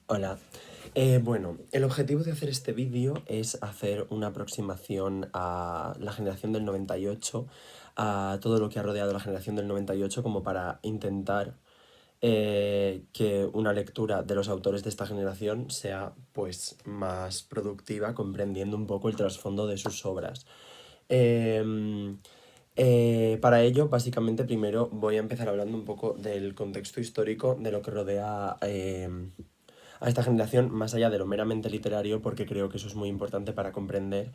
Hola. Bueno, el objetivo de hacer este vídeo es hacer una aproximación a la generación del 98, a todo lo que ha rodeado la generación del 98, como para intentar que una lectura de los autores de esta generación sea pues más productiva, comprendiendo un poco el trasfondo de sus obras. Em, para ello, básicamente, primero voy a empezar hablando un poco del contexto histórico de lo que rodea a esta generación, más allá de lo meramente literario, porque creo que eso es muy importante para comprender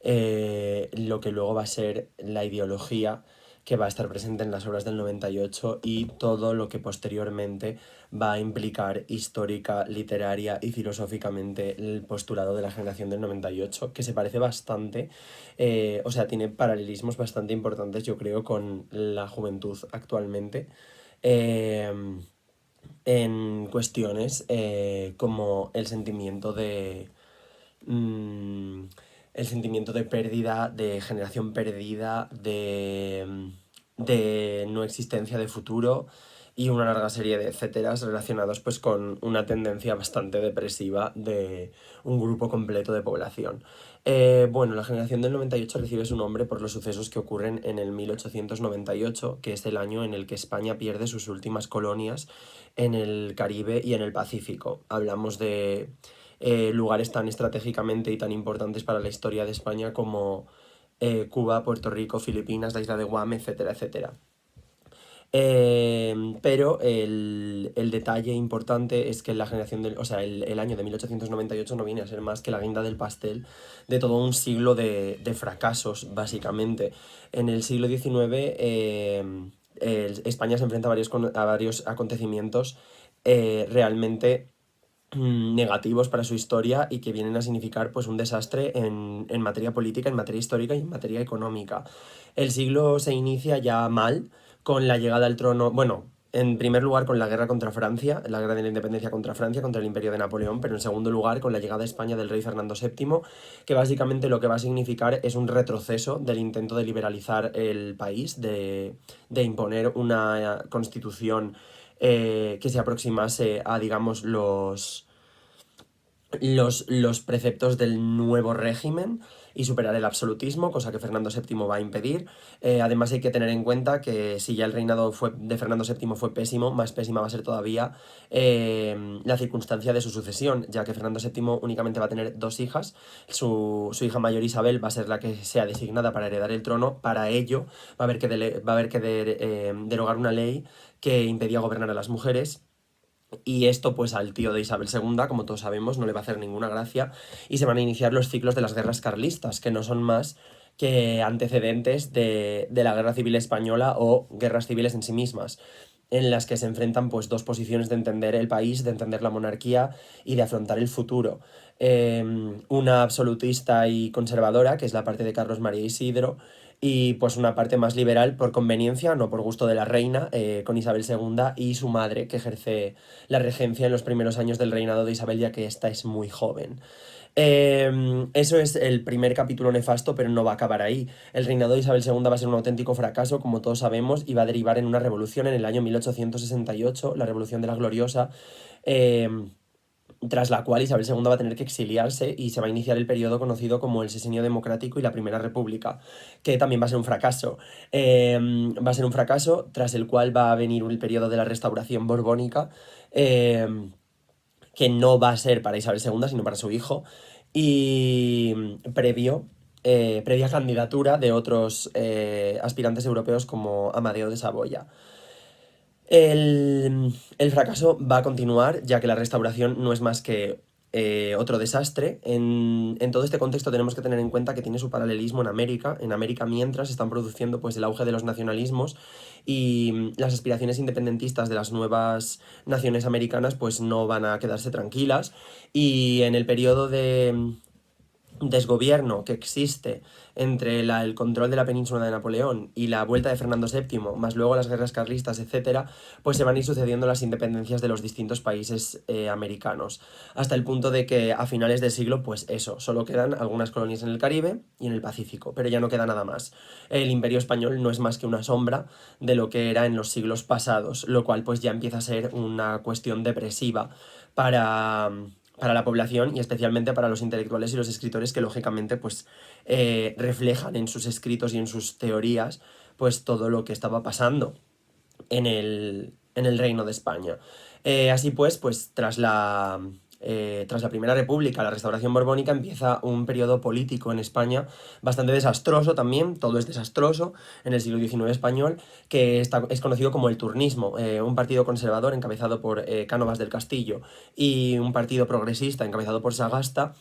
lo que luego va a ser la ideología que va a estar presente en las obras del 98 y todo lo que posteriormente va a implicar histórica, literaria y filosóficamente el postulado de la generación del 98, que se parece bastante, o sea, tiene paralelismos bastante importantes, yo creo, con la juventud actualmente. Eh, en cuestiones como mm, el sentimiento de pérdida, de generación perdida, de no existencia de futuro y una larga serie de etcéteras relacionados pues con una tendencia bastante depresiva de un grupo completo de población. Bueno, la generación del 98 recibe su nombre por los sucesos que ocurren en el 1898, que es el año en el que España pierde sus últimas colonias en el Caribe y en el Pacífico. Hablamos de lugares tan estratégicamente y tan importantes para la historia de España como Cuba, Puerto Rico, Filipinas, la isla de Guam, etcétera, etcétera. Pero el detalle importante es que la generación del, o sea, el año de 1898 no viene a ser más que la guinda del pastel de todo un siglo de fracasos, básicamente. En el siglo XIX, España se enfrenta a a varios acontecimientos realmente negativos para su historia y que vienen a significar pues un desastre en materia política, en materia histórica y en materia económica. El siglo se inicia ya mal con la llegada al trono, bueno, en primer lugar con la guerra contra Francia, la guerra de la independencia contra Francia, contra el imperio de Napoleón, pero en segundo lugar con la llegada a España del rey Fernando VII, que básicamente lo que va a significar es un retroceso del intento de liberalizar el país, de imponer una constitución que se aproximase a, digamos, los preceptos del nuevo régimen y superar el absolutismo, cosa que Fernando VII va a impedir. Además hay que tener en cuenta que si ya el reinado de Fernando VII fue pésimo, más pésima va a ser todavía la circunstancia de su sucesión, ya que Fernando VII únicamente va a tener dos hijas. Su hija mayor Isabel va a ser la que sea designada para heredar el trono. Para ello va a haber que derogar una ley que impedía gobernar a las mujeres. Y esto, pues al tío de Isabel II, como todos sabemos, no le va a hacer ninguna gracia y se van a iniciar los ciclos de las guerras carlistas, que no son más que antecedentes de la Guerra Civil Española o guerras civiles en sí mismas, en las que se enfrentan pues dos posiciones de entender el país, de entender la monarquía y de afrontar el futuro. Una absolutista y conservadora, que es la parte de Carlos María Isidro, y pues una parte más liberal por conveniencia, no por gusto de la reina, con Isabel II y su madre, que ejerce la regencia en los primeros años del reinado de Isabel, ya que esta es muy joven. Eso es el primer capítulo nefasto, pero no va a acabar ahí. El reinado de Isabel II va a ser un auténtico fracaso, como todos sabemos, y va a derivar en una revolución en el año 1868, la Revolución de la Gloriosa, eh, tras la cual Isabel II va a tener que exiliarse y se va a iniciar el periodo conocido como el Sesenio Democrático y la Primera República, que también va a ser un fracaso. Va a ser un fracaso tras el cual va a venir el periodo de la Restauración Borbónica, eh, que no va a ser para Isabel II, sino para su hijo, y previa candidatura de otros aspirantes europeos como Amadeo de Saboya. El fracaso va a continuar, ya que la restauración no es más que otro desastre. En todo este contexto tenemos que tener en cuenta que tiene su paralelismo en América. En América mientras están produciendo pues, el auge de los nacionalismos y las aspiraciones independentistas de las nuevas naciones americanas pues no van a quedarse tranquilas. Y en el periodo desgobierno que existe entre el control de la península de Napoleón y la vuelta de Fernando VII, más luego las guerras carlistas, etcétera, pues se van a ir sucediendo las independencias de los distintos países americanos, hasta el punto de que a finales del siglo, pues eso, solo quedan algunas colonias en el Caribe y en el Pacífico, pero ya no queda nada más. El Imperio Español no es más que una sombra de lo que era en los siglos pasados, lo cual pues ya empieza a ser una cuestión depresiva para la población y especialmente para los intelectuales y los escritores que lógicamente pues reflejan en sus escritos y en sus teorías pues todo lo que estaba pasando en el Reino de España. Así pues tras la Primera República, la Restauración Borbónica, empieza un periodo político en España bastante desastroso también, todo es desastroso en el siglo XIX español, que es conocido como el turnismo, un partido conservador encabezado por Cánovas del Castillo y un partido progresista encabezado por Sagasta,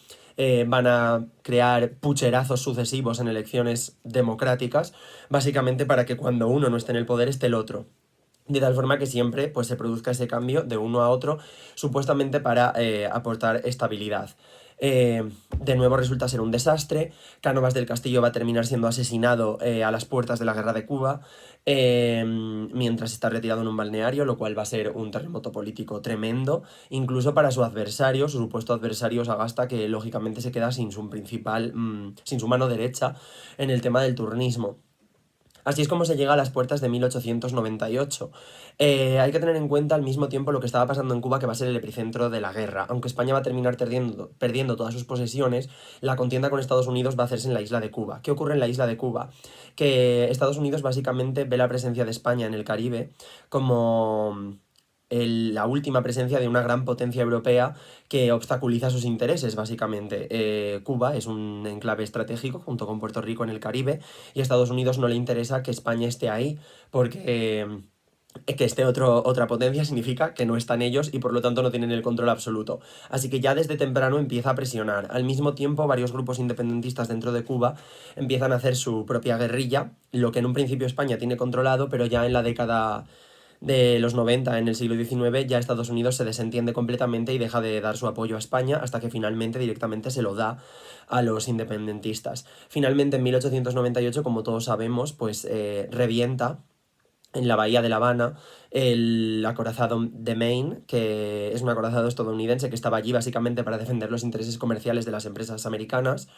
van a crear pucherazos sucesivos en elecciones democráticas, básicamente para que cuando uno no esté en el poder esté el otro. De tal forma que siempre pues, se produzca ese cambio de uno a otro, supuestamente para aportar estabilidad. De nuevo resulta ser un desastre. Cánovas del Castillo va a terminar siendo asesinado a las puertas de la guerra de Cuba, mientras está retirado en un balneario, lo cual va a ser un terremoto político tremendo, incluso para su adversario, su supuesto adversario Sagasta, que lógicamente se queda sin su sin su mano derecha en el tema del turnismo. Así es como se llega a las puertas de 1898. Hay que tener en cuenta al mismo tiempo lo que estaba pasando en Cuba, que va a ser el epicentro de la guerra. Aunque España va a terminar perdiendo todas sus posesiones, la contienda con Estados Unidos va a hacerse en la isla de Cuba. ¿Qué ocurre en la isla de Cuba? Que Estados Unidos básicamente ve la presencia de España en el Caribe como la última presencia de una gran potencia europea que obstaculiza sus intereses, básicamente. Cuba es un enclave estratégico junto con Puerto Rico en el Caribe y a Estados Unidos no le interesa que España esté ahí porque que esté otra potencia significa que no están ellos y por lo tanto no tienen el control absoluto. Así que ya desde temprano empieza a presionar. Al mismo tiempo, varios grupos independentistas dentro de Cuba empiezan a hacer su propia guerrilla, lo que en un principio España tiene controlado, pero ya en la década de los 90 en el siglo XIX, ya Estados Unidos se desentiende completamente y deja de dar su apoyo a España hasta que finalmente directamente se lo da a los independentistas. Finalmente en 1898, como todos sabemos, pues revienta en la bahía de La Habana el acorazado de Maine, que es un acorazado estadounidense que estaba allí básicamente para defender los intereses comerciales de las empresas americanas.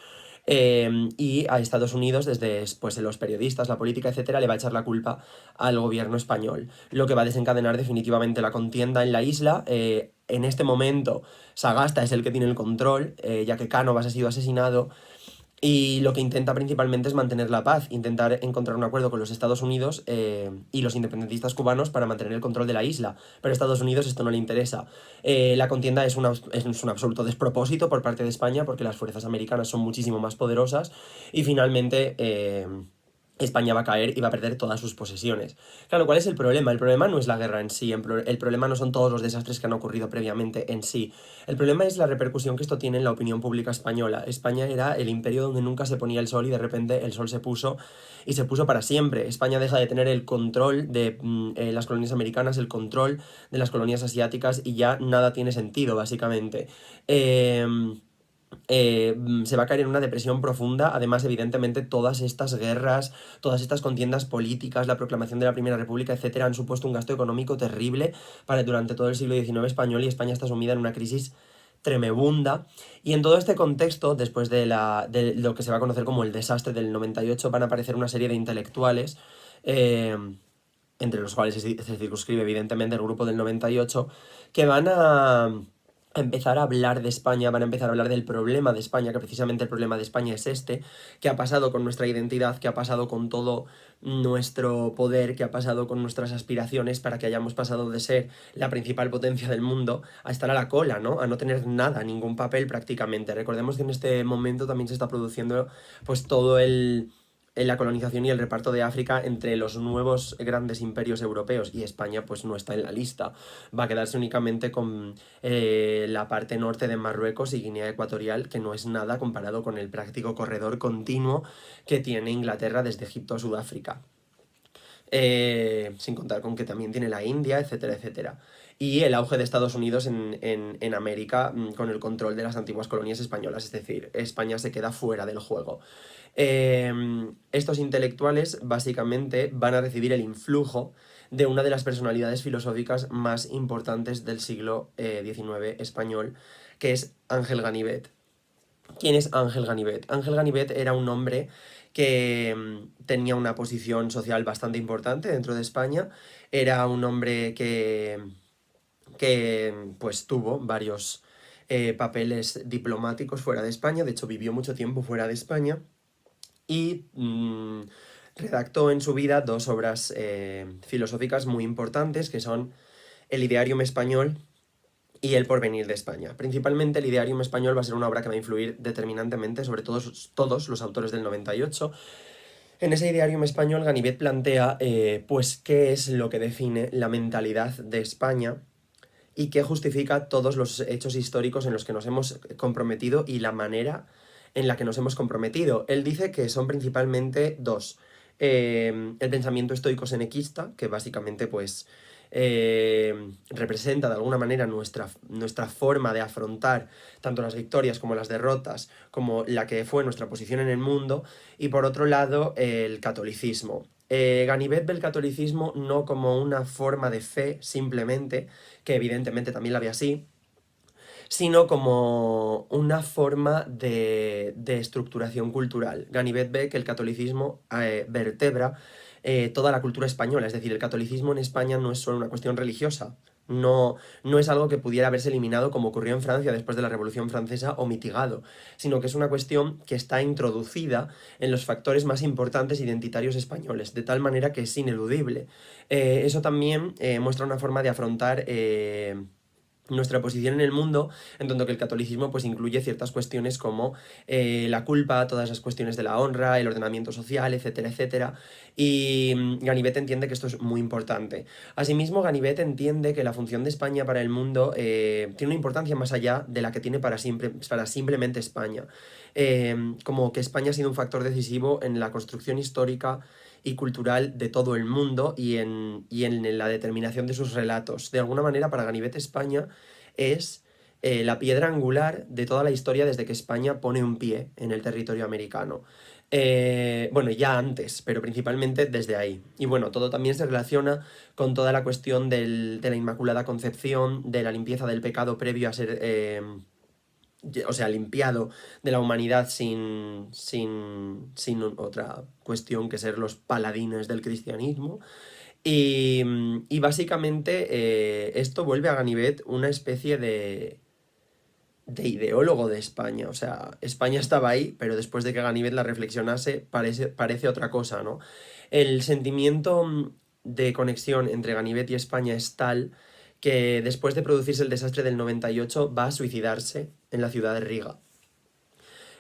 Y a Estados Unidos, desde pues, los periodistas, la política, etcétera, le va a echar la culpa al gobierno español, lo que va a desencadenar definitivamente la contienda en la isla. En este momento, Sagasta es el que tiene el control, ya que Cánovas ha sido asesinado, y lo que intenta principalmente es mantener la paz, intentar encontrar un acuerdo con los Estados Unidos y los independentistas cubanos para mantener el control de la isla. Pero a Estados Unidos esto no le interesa. La contienda es un absoluto despropósito por parte de España porque las fuerzas americanas son muchísimo más poderosas y finalmente España va a caer y va a perder todas sus posesiones. Claro, ¿cuál es el problema? El problema no es la guerra en sí, el problema no son todos los desastres que han ocurrido previamente en sí. El problema es la repercusión que esto tiene en la opinión pública española. España era el imperio donde nunca se ponía el sol y de repente el sol se puso y se puso para siempre. España deja de tener el control de las colonias americanas, el control de las colonias asiáticas y ya nada tiene sentido, básicamente. Eh, se va a caer en una depresión profunda. Además, evidentemente, todas estas guerras, todas estas contiendas políticas, la proclamación de la Primera República, etcétera, han supuesto un gasto económico terrible durante todo el siglo XIX español y España está sumida en una crisis tremebunda. Y en todo este contexto, después de lo que se va a conocer como el desastre del 98, van a aparecer una serie de intelectuales, eh, entre los cuales se circunscribe evidentemente el grupo del 98, que van a empezar a hablar de España, van a empezar a hablar del problema de España, que precisamente el problema de España es este, qué ha pasado con nuestra identidad, qué ha pasado con todo nuestro poder, qué ha pasado con nuestras aspiraciones para que hayamos pasado de ser la principal potencia del mundo a estar a la cola, ¿no? A no tener nada, ningún papel prácticamente. Recordemos que en este momento también se está produciendo pues todo la colonización y el reparto de África entre los nuevos grandes imperios europeos y España pues no está en la lista. Va a quedarse únicamente con la parte norte de Marruecos y Guinea Ecuatorial, que no es nada comparado con el práctico corredor continuo que tiene Inglaterra desde Egipto a Sudáfrica. sin contar con que también tiene la India, etcétera, etcétera. Y el auge de Estados Unidos en América con el control de las antiguas colonias españolas, es decir, España se queda fuera del juego. Estos intelectuales básicamente van a recibir el influjo de una de las personalidades filosóficas más importantes del siglo XIX español, que es Ángel Ganivet. ¿Quién es Ángel Ganivet? Ángel Ganivet era un hombre que tenía una posición social bastante importante dentro de España, era un hombre que pues tuvo varios papeles diplomáticos fuera de España, de hecho vivió mucho tiempo fuera de España y redactó en su vida dos obras filosóficas muy importantes que son El Idearium Español y El Porvenir de España. Principalmente El Idearium Español va a ser una obra que va a influir determinantemente sobre todos los autores del 98. En ese Idearium Español Ganivet plantea pues qué es lo que define la mentalidad de España y qué justifica todos los hechos históricos en los que nos hemos comprometido y la manera en la que nos hemos comprometido. Él dice que son principalmente dos. El pensamiento estoico-senequista, que básicamente pues representa de alguna manera nuestra forma de afrontar tanto las victorias como las derrotas, como la que fue nuestra posición en el mundo, y por otro lado el catolicismo. Ganivet ve el catolicismo no como una forma de fe simplemente, que evidentemente también la ve así, sino como una forma de estructuración cultural. Ganivet ve que el catolicismo vertebra toda la cultura española, es decir, el catolicismo en España no es solo una cuestión religiosa, no es algo que pudiera haberse eliminado como ocurrió en Francia después de la Revolución Francesa o mitigado, sino que es una cuestión que está introducida en los factores más importantes identitarios españoles, de tal manera que es ineludible. Eso también muestra una forma de afrontar nuestra posición en el mundo, en tanto que el catolicismo pues incluye ciertas cuestiones como la culpa, todas las cuestiones de la honra, el ordenamiento social, etcétera, etcétera, y Ganivet entiende que esto es muy importante. Asimismo, Ganivet entiende que la función de España para el mundo tiene una importancia más allá de la que tiene para simplemente España, como que España ha sido un factor decisivo en la construcción histórica y cultural de todo el mundo y en la determinación de sus relatos. De alguna manera, para Ganivet España es la piedra angular de toda la historia desde que España pone un pie en el territorio americano. Bueno, ya antes, pero principalmente desde ahí. Y bueno, todo también se relaciona con toda la cuestión de la Inmaculada Concepción, de la limpieza del pecado previo a ser o sea, limpiado de la humanidad sin otra cuestión que ser los paladines del cristianismo. Y básicamente esto vuelve a Ganivet una especie de ideólogo de España. O sea, España estaba ahí, pero después de que Ganivet la reflexionase, parece otra cosa, ¿no? El sentimiento de conexión entre Ganivet y España es tal que después de producirse el desastre del 98 va a suicidarse en la ciudad de Riga.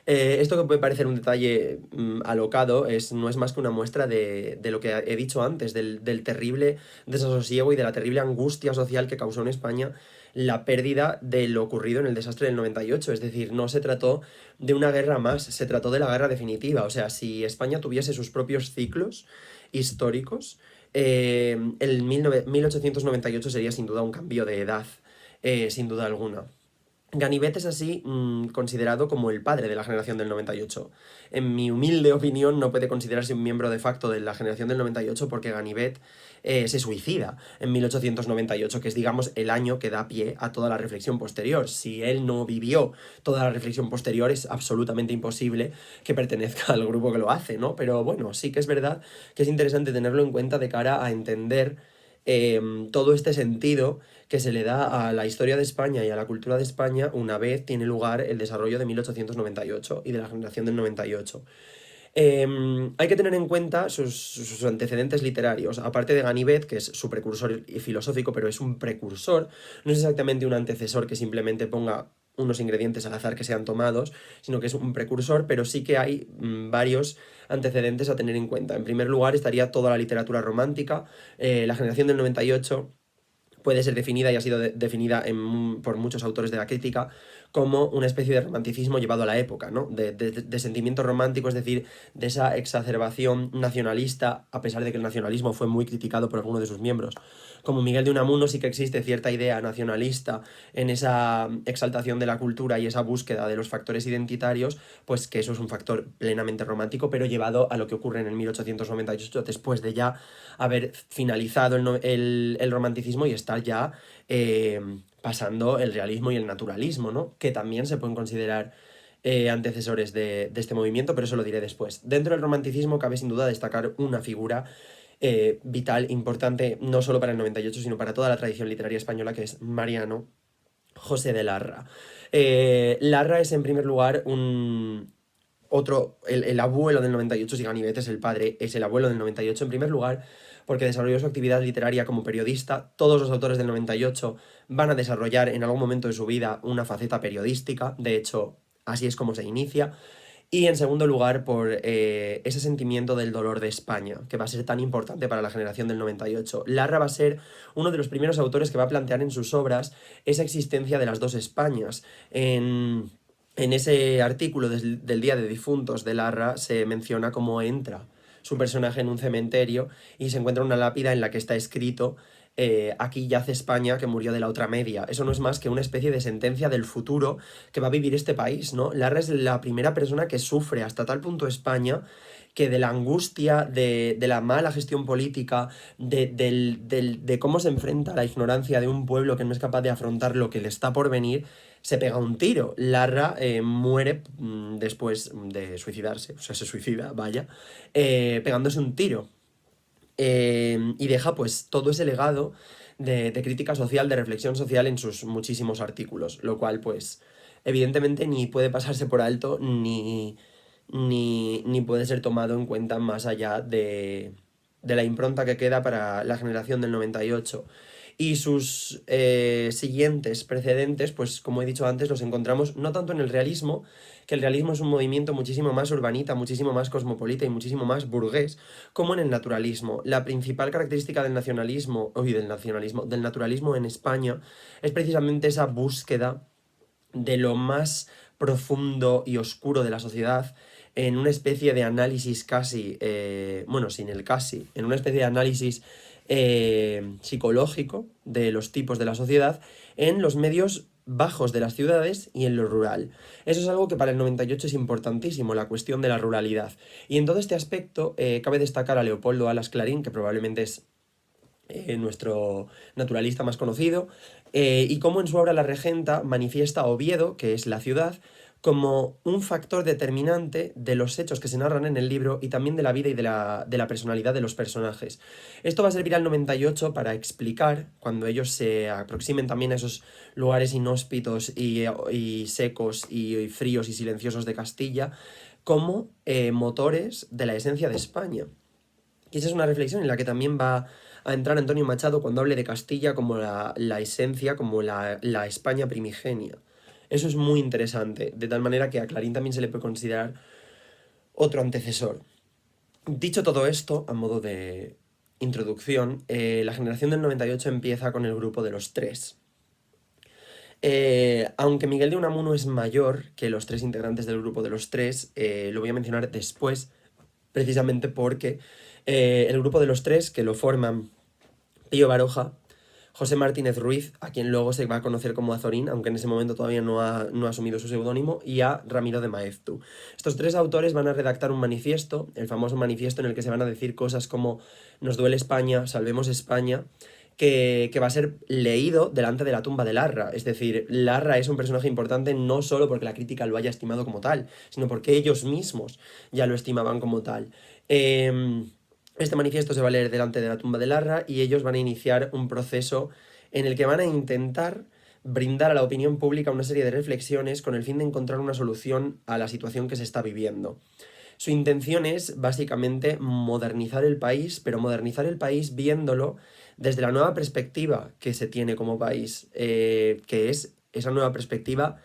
Esto que puede parecer un detalle alocado no es más que una muestra de lo que he dicho antes, del terrible desasosiego y de la terrible angustia social que causó en España la pérdida de lo ocurrido en el desastre del 98. Es decir, no se trató de una guerra más, se trató de la guerra definitiva. O sea, si España tuviese sus propios ciclos históricos, el 1898 sería sin duda un cambio de edad, sin duda alguna. Ganivet es así considerado como el padre de la generación del 98. En mi humilde opinión no puede considerarse un miembro de facto de la generación del 98 porque Ganivet se suicida en 1898, que es digamos el año que da pie a toda la reflexión posterior. Si él no vivió toda la reflexión posterior es absolutamente imposible que pertenezca al grupo que lo hace, ¿no? Pero bueno, sí que es verdad que es interesante tenerlo en cuenta de cara a entender todo este sentido que se le da a la historia de España y a la cultura de España una vez tiene lugar el desarrollo de 1898 y de la generación del 98. Hay que tener en cuenta sus antecedentes literarios, aparte de Ganivet, que es su precursor filosófico, pero es un precursor, no es exactamente un antecesor que simplemente ponga unos ingredientes al azar que sean tomados, sino que es un precursor, pero sí que hay varios antecedentes a tener en cuenta. En primer lugar estaría toda la literatura romántica, la generación del 98 puede ser definida y ha sido definida por muchos autores de la crítica como una especie de romanticismo llevado a la época, ¿no? De sentimiento romántico, es decir, de esa exacerbación nacionalista, a pesar de que el nacionalismo fue muy criticado por algunos de sus miembros. Como Miguel de Unamuno sí que existe cierta idea nacionalista en esa exaltación de la cultura y esa búsqueda de los factores identitarios, pues que eso es un factor plenamente romántico, pero llevado a lo que ocurre en el 1898, después de ya haber finalizado el romanticismo y estar ya pasando el realismo y el naturalismo, ¿no? Que también se pueden considerar antecesores de este movimiento, pero eso lo diré después. Dentro del romanticismo cabe sin duda destacar una figura vital, importante, no solo para el 98, sino para toda la tradición literaria española, que es Mariano José de Larra. Larra es en primer lugar el abuelo del 98, si Ganivet es el padre, es el abuelo del 98 en primer lugar, porque desarrolló su actividad literaria como periodista. Todos los autores del 98 van a desarrollar en algún momento de su vida una faceta periodística, de hecho, así es como se inicia. Y en segundo lugar, por ese sentimiento del dolor de España, que va a ser tan importante para la generación del 98. Larra va a ser uno de los primeros autores que va a plantear en sus obras esa existencia de las dos Españas. En ese artículo del Día de Difuntos de Larra se menciona cómo entra su personaje en un cementerio y se encuentra una lápida en la que está escrito aquí yace España que murió de la otra media. Eso no es más que una especie de sentencia del futuro que va a vivir este país, ¿no? Larra es la primera persona que sufre hasta tal punto España que de la angustia, de la mala gestión política, de cómo se enfrenta a la ignorancia de un pueblo que no es capaz de afrontar lo que le está por venir, se pega un tiro. Larra muere después de suicidarse, o sea, se suicida, vaya, pegándose un tiro. Y deja pues todo ese legado de crítica social, de reflexión social en sus muchísimos artículos, lo cual pues evidentemente ni puede pasarse por alto ni puede ser tomado en cuenta más allá de la impronta que queda para la generación del 98. Y sus siguientes precedentes, pues como he dicho antes, los encontramos no tanto en el realismo, que el realismo es un movimiento muchísimo más urbanita, muchísimo más cosmopolita y muchísimo más burgués, como en el naturalismo. La principal característica del nacionalismo, del naturalismo en España, es precisamente esa búsqueda de lo más profundo y oscuro de la sociedad en una especie de análisis casi, bueno, sin el casi, en una especie de análisis psicológico de los tipos de la sociedad en los medios bajos de las ciudades y en lo rural. Eso es algo que para el 98 es importantísimo, la cuestión de la ruralidad. Y en todo este aspecto cabe destacar a Leopoldo Alas Clarín, que probablemente es nuestro naturalista más conocido, y cómo en su obra La Regenta manifiesta a Oviedo, que es la ciudad, como un factor determinante de los hechos que se narran en el libro y también de la vida y de la personalidad de los personajes. Esto va a servir al 98 para explicar, cuando ellos se aproximen también a esos lugares inhóspitos y secos y fríos y silenciosos de Castilla, como motores de la esencia de España. Y esa es una reflexión en la que también va a entrar Antonio Machado cuando hable de Castilla como la esencia, como la España primigenia. Eso es muy interesante, de tal manera que a Clarín también se le puede considerar otro antecesor. Dicho todo esto, a modo de introducción, la generación del 98 empieza con el grupo de los tres. Aunque Miguel de Unamuno es mayor que los tres integrantes del grupo de los tres, lo voy a mencionar después, precisamente porque el grupo de los tres, que lo forman Pío Baroja, José Martínez Ruiz, a quien luego se va a conocer como Azorín, aunque en ese momento todavía no ha asumido su seudónimo, y a Ramiro de Maeztu. Estos tres autores van a redactar un manifiesto, el famoso manifiesto en el que se van a decir cosas como nos duele España, salvemos España, que va a ser leído delante de la tumba de Larra. Es decir, Larra es un personaje importante no solo porque la crítica lo haya estimado como tal, sino porque ellos mismos ya lo estimaban como tal. Este manifiesto se va a leer delante de la tumba de Larra y ellos van a iniciar un proceso en el que van a intentar brindar a la opinión pública una serie de reflexiones con el fin de encontrar una solución a la situación que se está viviendo. Su intención es básicamente modernizar el país, pero modernizar el país viéndolo desde la nueva perspectiva que se tiene como país, que es esa nueva perspectiva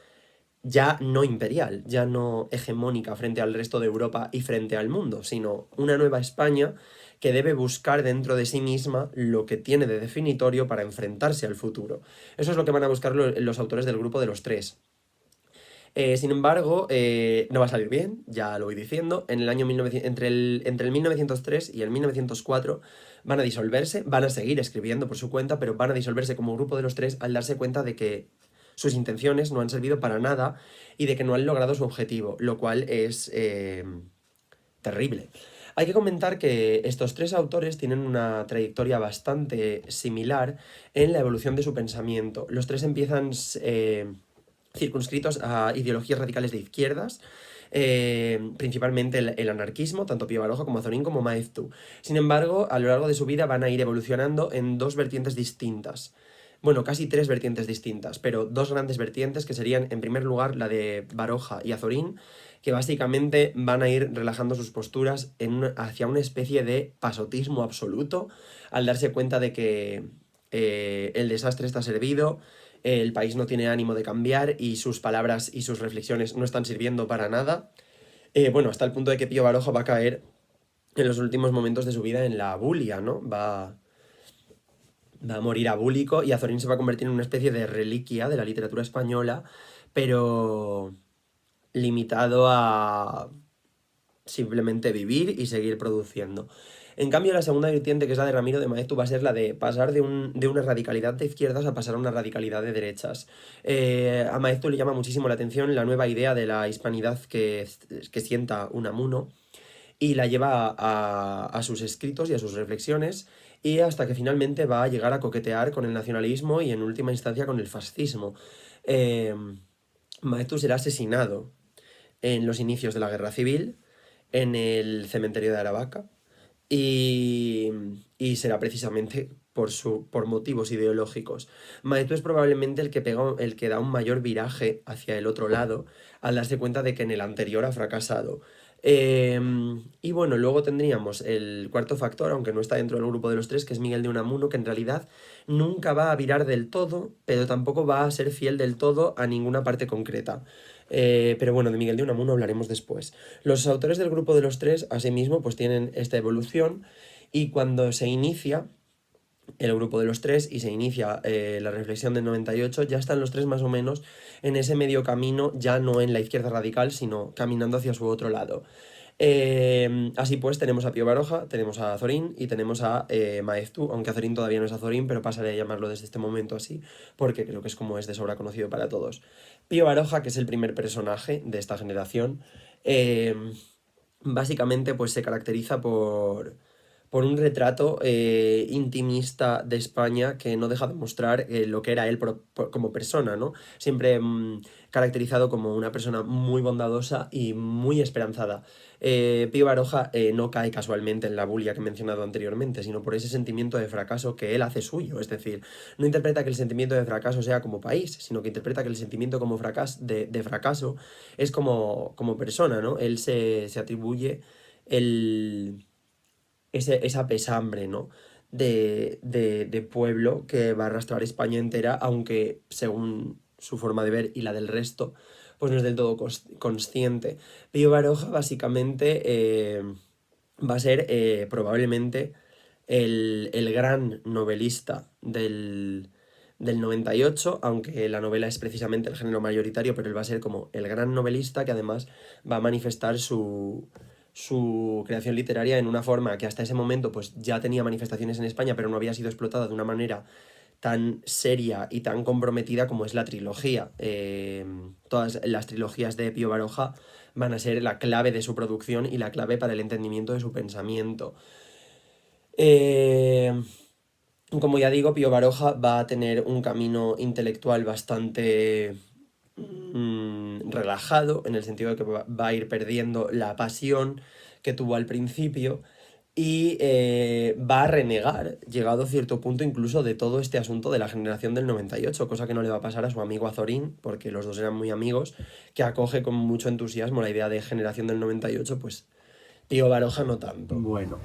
ya no imperial, ya no hegemónica frente al resto de Europa y frente al mundo, sino una nueva España que debe buscar dentro de sí misma lo que tiene de definitorio para enfrentarse al futuro. Eso es lo que van a buscar los autores del grupo de los tres. Sin embargo, no va a salir bien, ya lo voy diciendo. En el año 1900 entre el 1903 y el 1904 van a disolverse, van a seguir escribiendo por su cuenta, pero van a disolverse como grupo de los tres al darse cuenta de que sus intenciones no han servido para nada y de que no han logrado su objetivo, lo cual es terrible. Hay que comentar que estos tres autores tienen una trayectoria bastante similar en la evolución de su pensamiento. Los tres empiezan circunscritos a ideologías radicales de izquierdas, principalmente el anarquismo, tanto Pío Baroja como Azorín como Maez Tuh. Sin embargo, a lo largo de su vida van a ir evolucionando en dos vertientes distintas. Bueno, casi tres vertientes distintas, pero dos grandes vertientes que serían, en primer lugar, la de Baroja y Azorín, que básicamente van a ir relajando sus posturas hacia una especie de pasotismo absoluto, al darse cuenta de que el desastre está servido, el país no tiene ánimo de cambiar y sus palabras y sus reflexiones no están sirviendo para nada. Bueno, hasta el punto de que Pío Baroja va a caer en los últimos momentos de su vida en la bulia, ¿no? Va a morir abúlico y Azorín se va a convertir en una especie de reliquia de la literatura española, pero limitado a simplemente vivir y seguir produciendo. En cambio, la segunda vertiente, que es la de Ramiro de Maeztu, va a ser la de pasar de una radicalidad de izquierdas a pasar a una radicalidad de derechas. A Maeztu le llama muchísimo la atención la nueva idea de la hispanidad que sienta Unamuno y la lleva a sus escritos y a sus reflexiones y hasta que finalmente va a llegar a coquetear con el nacionalismo y en última instancia con el fascismo. Eh, Maeztu será asesinado en los inicios de la Guerra Civil en el cementerio de Aravaca y, y será precisamente por motivos ideológicos. Maeztu es probablemente el que da un mayor viraje hacia el otro lado al darse cuenta de que en el anterior ha fracasado. Y bueno, luego tendríamos el cuarto factor, aunque no está dentro del grupo de los tres, que es Miguel de Unamuno, que en realidad nunca va a virar del todo, pero tampoco va a ser fiel del todo a ninguna parte concreta. Pero bueno, de Miguel de Unamuno hablaremos después. Los autores del grupo de los tres, asimismo, pues tienen esta evolución y cuando se inicia el grupo de los tres y se inicia la reflexión del 98, ya están los tres más o menos en ese medio camino, ya no en la izquierda radical, sino caminando hacia su otro lado. Así pues, tenemos a Pío Baroja, tenemos a Azorín y tenemos a Maez Tuh, aunque Azorín todavía no es Azorín, pero pasaré a llamarlo desde este momento así, porque creo que es como es de sobra conocido para todos. Pío Baroja, que es el primer personaje de esta generación, eh, básicamente pues se caracteriza por un retrato intimista de España que no deja de mostrar lo que era él como persona, ¿no? Siempre caracterizado como una persona muy bondadosa y muy esperanzada. Pío Baroja no cae casualmente en la bulia que he mencionado anteriormente, sino por ese sentimiento de fracaso que él hace suyo. Es decir, no interpreta que el sentimiento de fracaso sea como país, sino que interpreta que el sentimiento como de fracaso es como persona, ¿no? Él se atribuye el esa pesambre, ¿no? De pueblo que va a arrastrar España entera, aunque según su forma de ver y la del resto, pues no es del todo consciente. Pío Baroja básicamente va a ser probablemente el gran novelista del 98, aunque la novela es precisamente el género mayoritario, pero él va a ser como el gran novelista que además va a manifestar su creación literaria en una forma que hasta ese momento pues ya tenía manifestaciones en España, pero no había sido explotada de una manera tan seria y tan comprometida como es la trilogía. Todas las trilogías de Pío Baroja van a ser la clave de su producción y la clave para el entendimiento de su pensamiento. Eh, Como ya digo, Pío Baroja va a tener un camino intelectual bastante relajado, en el sentido de que va a ir perdiendo la pasión que tuvo al principio y va a renegar, llegado a cierto punto, incluso de todo este asunto de la generación del 98, cosa que no le va a pasar a su amigo Azorín, porque los dos eran muy amigos, que acoge con mucho entusiasmo la idea de generación del 98, pues Pío Baroja no tanto. Bueno,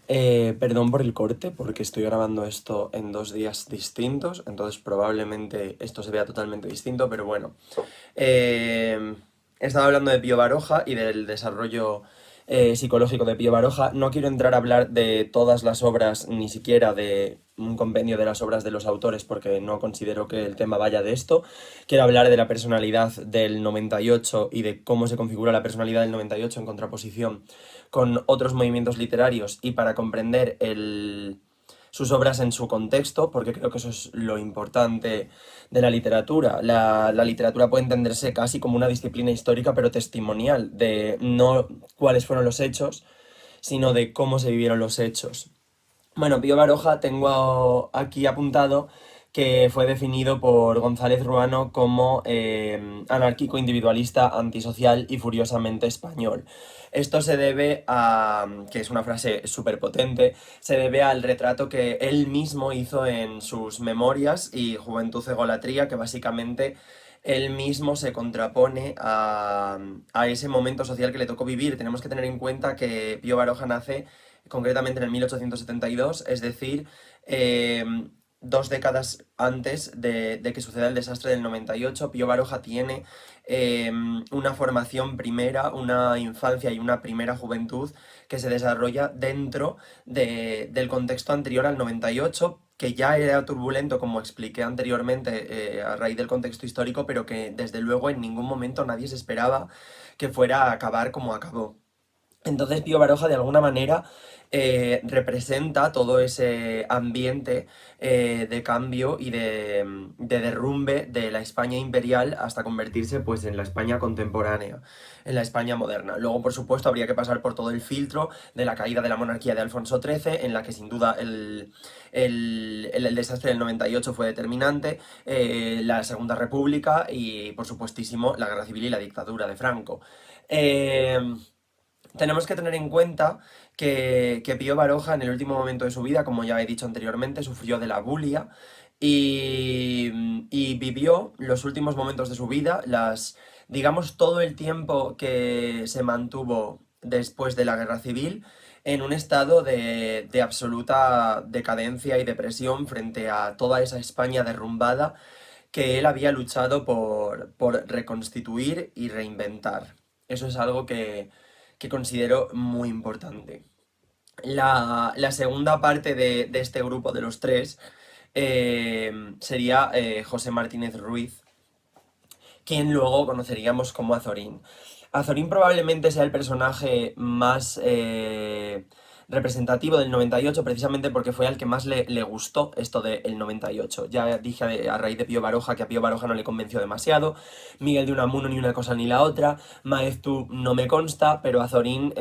perdón por el corte, porque estoy grabando esto en 2 días distintos, entonces probablemente esto se vea totalmente distinto, pero bueno. He estado hablando de Pío Baroja y del desarrollo psicológico de Pío Baroja. No quiero entrar a hablar de todas las obras, ni siquiera de un compendio de las obras de los autores, porque no considero que el tema vaya de esto. Quiero hablar de la personalidad del 98 y de cómo se configura la personalidad del 98 en contraposición con otros movimientos literarios y para comprender sus obras en su contexto, porque creo que eso es lo importante de la literatura. La literatura puede entenderse casi como una disciplina histórica, pero testimonial, de no cuáles fueron los hechos, sino de cómo se vivieron los hechos. Bueno, Pío Baroja tengo aquí apuntado que fue definido por González Ruano como anárquico, individualista, antisocial y furiosamente español. Esto se debe a, que es una frase súper potente, se debe al retrato que él mismo hizo en sus memorias y Juventud Egolatría, que básicamente él mismo se contrapone a ese momento social que le tocó vivir. Tenemos que tener en cuenta que Pío Baroja nace concretamente en el 1872, es decir, 2 décadas antes de que suceda el desastre del 98. Pío Baroja tiene una formación primera, una infancia y una primera juventud que se desarrolla dentro del contexto anterior al 98, que ya era turbulento, como expliqué anteriormente, a raíz del contexto histórico, pero que desde luego en ningún momento nadie se esperaba que fuera a acabar como acabó. Entonces Pío Baroja de alguna manera representa todo ese ambiente de cambio y de derrumbe de la España imperial hasta convertirse pues en la España contemporánea, en la España moderna. Luego, por supuesto, habría que pasar por todo el filtro de la caída de la monarquía de Alfonso XIII, en la que sin duda el desastre del 98 fue determinante, la Segunda República y, por supuestísimo, la Guerra Civil y la dictadura de Franco. Eh, Tenemos que tener en cuenta que Pío Baroja en el último momento de su vida, como ya he dicho anteriormente, sufrió de la bulia y vivió los últimos momentos de su vida, digamos, todo el tiempo que se mantuvo después de la guerra civil en un estado de absoluta decadencia y depresión frente a toda esa España derrumbada que él había luchado por reconstituir y reinventar. Eso es algo que considero muy importante. La segunda parte de este grupo de los tres sería José Martínez Ruiz, quien luego conoceríamos como Azorín. Azorín probablemente sea el personaje más representativo del 98, precisamente porque fue al que más le gustó esto del 98. Ya dije a raíz de Pío Baroja que a Pío Baroja no le convenció demasiado, Miguel de Unamuno ni una cosa ni la otra, Maeztu no me consta, pero Azorín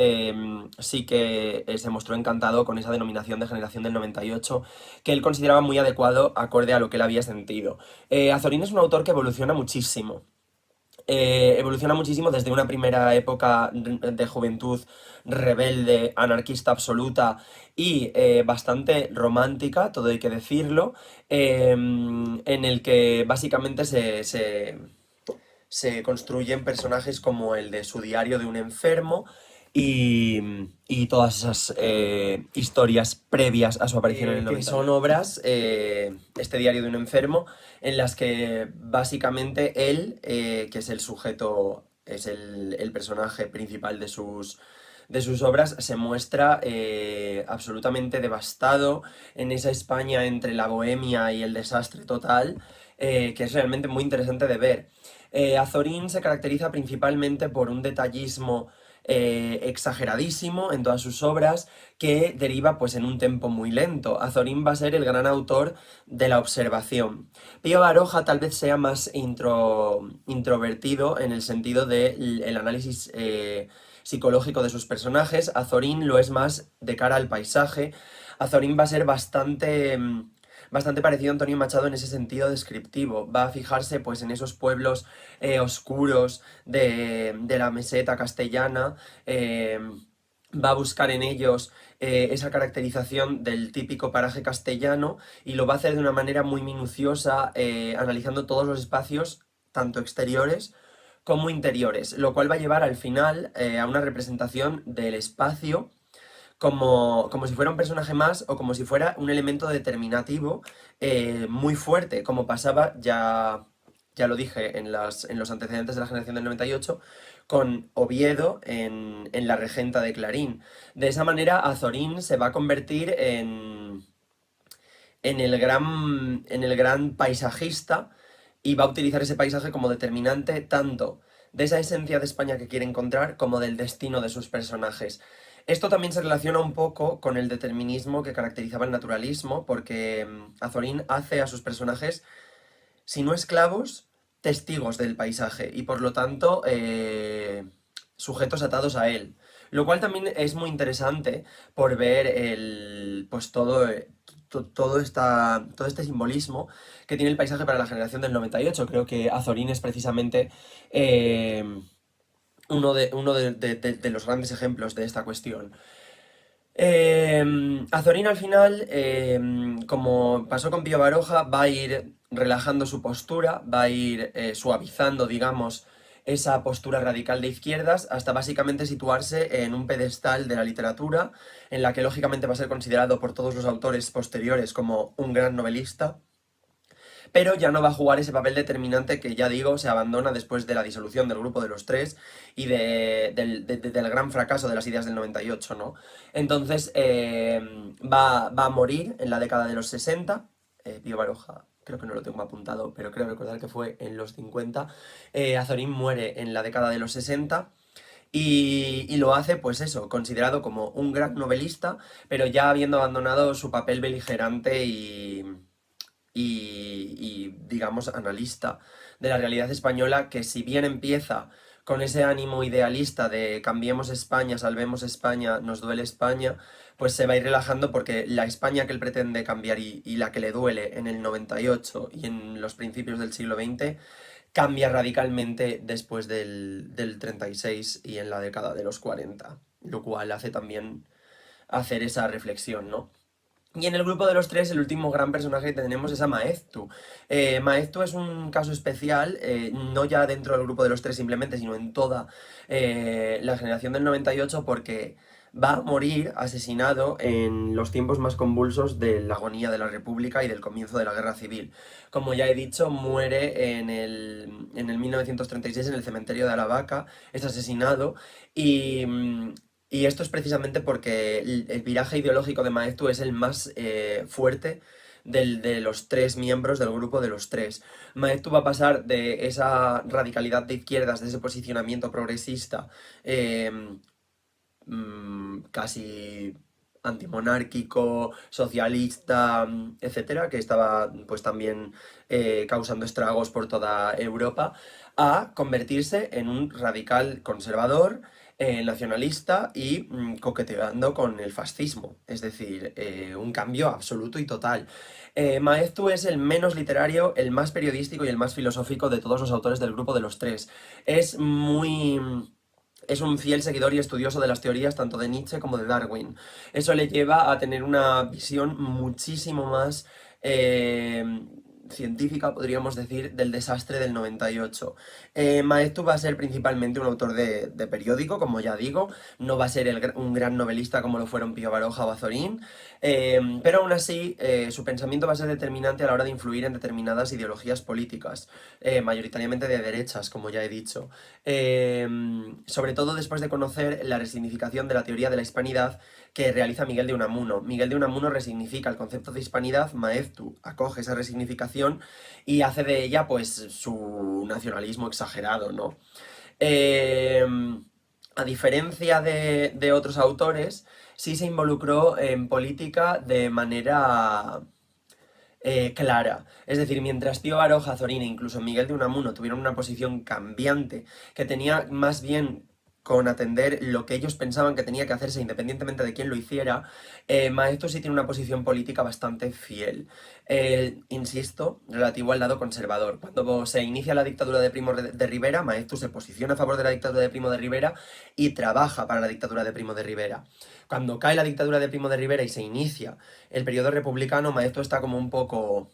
sí que se mostró encantado con esa denominación de generación del 98, que él consideraba muy adecuado acorde a lo que él había sentido. Azorín es un autor que evoluciona muchísimo desde una primera época de juventud rebelde, anarquista absoluta y bastante romántica, todo hay que decirlo, en el que básicamente se construyen personajes como el de su diario de un enfermo y todas esas historias previas a su aparición en el 90. Que son obras, este diario de un enfermo, en las que básicamente él, que es el sujeto, es el personaje principal de sus obras, se muestra absolutamente devastado en esa España entre la bohemia y el desastre total, que es realmente muy interesante de ver. Azorín se caracteriza principalmente por un detallismo exageradísimo en todas sus obras que deriva pues en un tempo muy lento. Azorín va a ser el gran autor de la observación. Pío Baroja tal vez sea más introvertido en el sentido del análisis psicológico de sus personajes. Azorín lo es más de cara al paisaje. Azorín va a ser bastante parecido a Antonio Machado en ese sentido descriptivo. Va a fijarse pues en esos pueblos oscuros de la meseta castellana, va a buscar en ellos esa caracterización del típico paraje castellano y lo va a hacer de una manera muy minuciosa, analizando todos los espacios, tanto exteriores como interiores, lo cual va a llevar al final a una representación del espacio como si fuera un personaje más o como si fuera un elemento determinativo muy fuerte, como pasaba, ya lo dije en los antecedentes de la generación del 98, con Oviedo en la regenta de Clarín. De esa manera, Azorín se va a convertir en el gran paisajista y va a utilizar ese paisaje como determinante tanto de esa esencia de España que quiere encontrar como del destino de sus personajes. Esto también se relaciona un poco con el determinismo que caracterizaba el naturalismo, porque Azorín hace a sus personajes, si no esclavos, testigos del paisaje y por lo tanto sujetos atados a él. Lo cual también es muy interesante por ver pues todo este simbolismo que tiene el paisaje para la generación del 98. Creo que Azorín es precisamente eh, uno de los grandes ejemplos de esta cuestión. Azorín al final, como pasó con Pío Baroja, va a ir relajando su postura, va a ir suavizando, digamos, esa postura radical de izquierdas hasta básicamente situarse en un pedestal de la literatura, en la que lógicamente va a ser considerado por todos los autores posteriores como un gran novelista, pero ya no va a jugar ese papel determinante que, ya digo, se abandona después de la disolución del grupo de los tres y del gran fracaso de las ideas del 98, ¿no? Entonces, va a morir en la década de los 60, Pío Baroja creo que no lo tengo apuntado, pero creo recordar que fue en los 50, Azorín muere en la década de los 60, y lo hace, pues eso, considerado como un gran novelista, pero ya habiendo abandonado su papel beligerante digamos, analista de la realidad española, que si bien empieza con ese ánimo idealista de cambiemos España, salvemos España, nos duele España, pues se va a ir relajando porque la España que él pretende cambiar y la que le duele en el 98 y en los principios del siglo XX, cambia radicalmente después del 36 y en la década de los 40, lo cual hace también hacer esa reflexión, ¿no? Y en el grupo de los tres, el último gran personaje que tenemos es a Maeztu. Maeztu es un caso especial, no ya dentro del grupo de los tres simplemente, sino en toda la generación del 98, porque va a morir asesinado en los tiempos más convulsos de la agonía de la República y del comienzo de la Guerra Civil. Como ya he dicho, muere en el 1936 en el cementerio de Aravaca, es asesinado y... y esto es precisamente porque el viraje ideológico de Maeztu es el más fuerte de los tres miembros del grupo de los tres. Maeztu va a pasar de esa radicalidad de izquierdas, de ese posicionamiento progresista, eh, casi antimonárquico, socialista, etcétera, que estaba pues también causando estragos por toda Europa, a convertirse en un radical conservador, nacionalista y coqueteando con el fascismo, es decir, un cambio absoluto y total. Maeztu es el menos literario, el más periodístico y el más filosófico de todos los autores del grupo de los tres. Es muy... Es un fiel seguidor y estudioso de las teorías tanto de Nietzsche como de Darwin. Eso le lleva a tener una visión muchísimo más eh, científica, podríamos decir, del desastre del 98. Maeztu va a ser principalmente un autor de periódico, como ya digo, no va a ser un gran novelista como lo fueron Pío Baroja o Azorín, pero aún así su pensamiento va a ser determinante a la hora de influir en determinadas ideologías políticas, mayoritariamente de derechas, como ya he dicho. Sobre todo después de conocer la resignificación de la teoría de la hispanidad que realiza Miguel de Unamuno. Miguel de Unamuno resignifica el concepto de hispanidad, Maeztu acoge esa resignificación y hace de ella pues su nacionalismo exagerado, ¿no? Eh, a diferencia de otros autores, sí se involucró en política de manera clara. Es decir, mientras Pío Baroja, Zorín e incluso Miguel de Unamuno tuvieron una posición cambiante, que tenía más bien con atender lo que ellos pensaban que tenía que hacerse independientemente de quién lo hiciera, Maeztu sí tiene una posición política bastante fiel. Insisto, relativo al lado conservador. Cuando se inicia la dictadura de Primo de Rivera, Maeztu se posiciona a favor de la dictadura de Primo de Rivera y trabaja para la dictadura de Primo de Rivera. Cuando cae la dictadura de Primo de Rivera y se inicia el periodo republicano, Maeztu está como un poco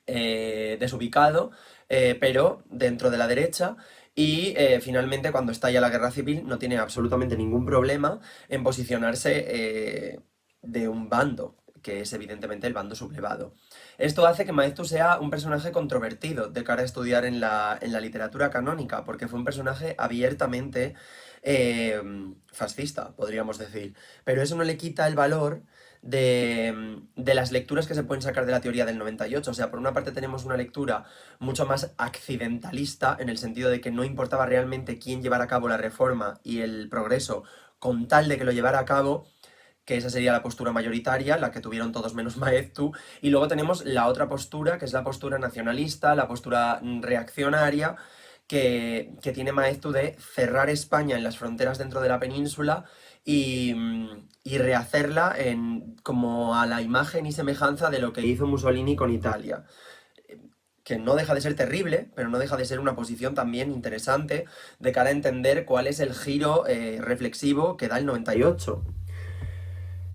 desubicado, pero dentro de la derecha. Y finalmente, cuando estalla la guerra civil, no tiene absolutamente ningún problema en posicionarse de un bando, que es evidentemente el bando sublevado. Esto hace que Maeztu sea un personaje controvertido de cara a estudiar en la literatura canónica, porque fue un personaje abiertamente eh, fascista, podríamos decir. Pero eso no le quita el valor de las lecturas que se pueden sacar de la teoría del 98. O sea, por una parte tenemos una lectura mucho más accidentalista, en el sentido de que no importaba realmente quién llevara a cabo la reforma y el progreso, con tal de que lo llevara a cabo, que esa sería la postura mayoritaria, la que tuvieron todos menos Maeztu, y luego tenemos la otra postura, que es la postura nacionalista, la postura reaccionaria, que tiene Maeztu de cerrar España en las fronteras dentro de la península y rehacerla como a la imagen y semejanza de lo que hizo Mussolini con Italia. Que no deja de ser terrible, pero no deja de ser una posición también interesante de cara a entender cuál es el giro reflexivo que da el 98.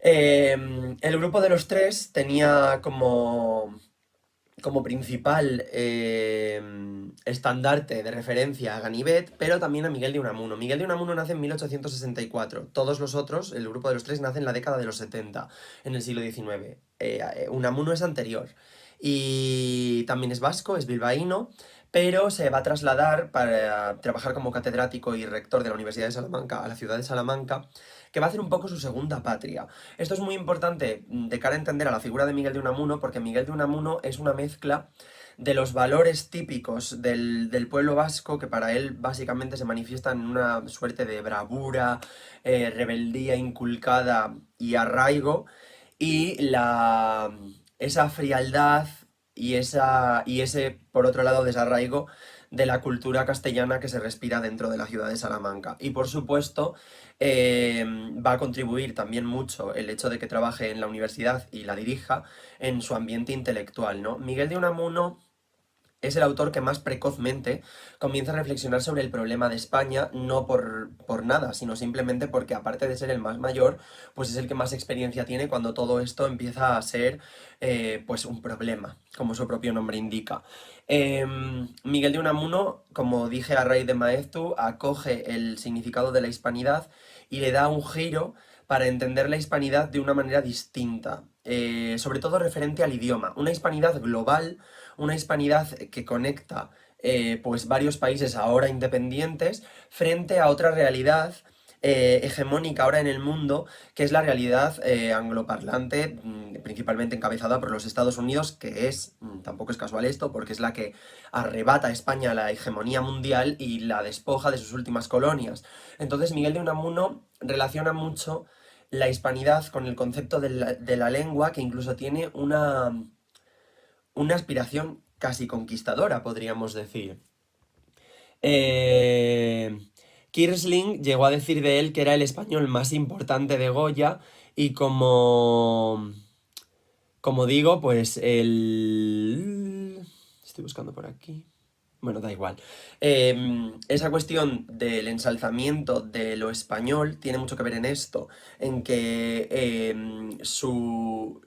El grupo de los tres tenía como principal estandarte de referencia a Ganivet, pero también a Miguel de Unamuno. Miguel de Unamuno nace en 1864. Todos los otros, el grupo de los tres, nace en la década de los 70, en el siglo XIX. Unamuno es anterior. Y también es vasco, es bilbaíno, pero se va a trasladar para trabajar como catedrático y rector de la Universidad de Salamanca a la ciudad de Salamanca, que va a hacer un poco su segunda patria. Esto es muy importante de cara a entender a la figura de Miguel de Unamuno, porque Miguel de Unamuno es una mezcla de los valores típicos del pueblo vasco, que para él básicamente se manifiestan en una suerte de bravura, rebeldía inculcada y arraigo, y esa frialdad y ese, por otro lado, desarraigo de la cultura castellana que se respira dentro de la ciudad de Salamanca. Y por supuesto, va a contribuir también mucho el hecho de que trabaje en la universidad y la dirija en su ambiente intelectual, ¿no? Miguel de Unamuno es el autor que más precozmente comienza a reflexionar sobre el problema de España, no por nada, sino simplemente porque, aparte de ser el más mayor, pues es el que más experiencia tiene cuando todo esto empieza a ser pues un problema, como su propio nombre indica. Miguel de Unamuno, como dije a raíz de Maeztu, acoge el significado de la hispanidad y le da un giro para entender la hispanidad de una manera distinta, sobre todo referente al idioma, una hispanidad global, una hispanidad que conecta pues varios países ahora independientes frente a otra realidad hegemónica ahora en el mundo, que es la realidad angloparlante, principalmente encabezada por los Estados Unidos, que es, tampoco es casual esto, porque es la que arrebata a España la hegemonía mundial y la despoja de sus últimas colonias. Entonces Miguel de Unamuno relaciona mucho la hispanidad con el concepto de la lengua, que incluso tiene una aspiración casi conquistadora, podríamos decir. Eh, Kirsling llegó a decir de él que era el español más importante de Goya y como digo, pues el... Estoy buscando por aquí. Bueno, da igual. Esa cuestión del ensalzamiento de lo español tiene mucho que ver en esto, en que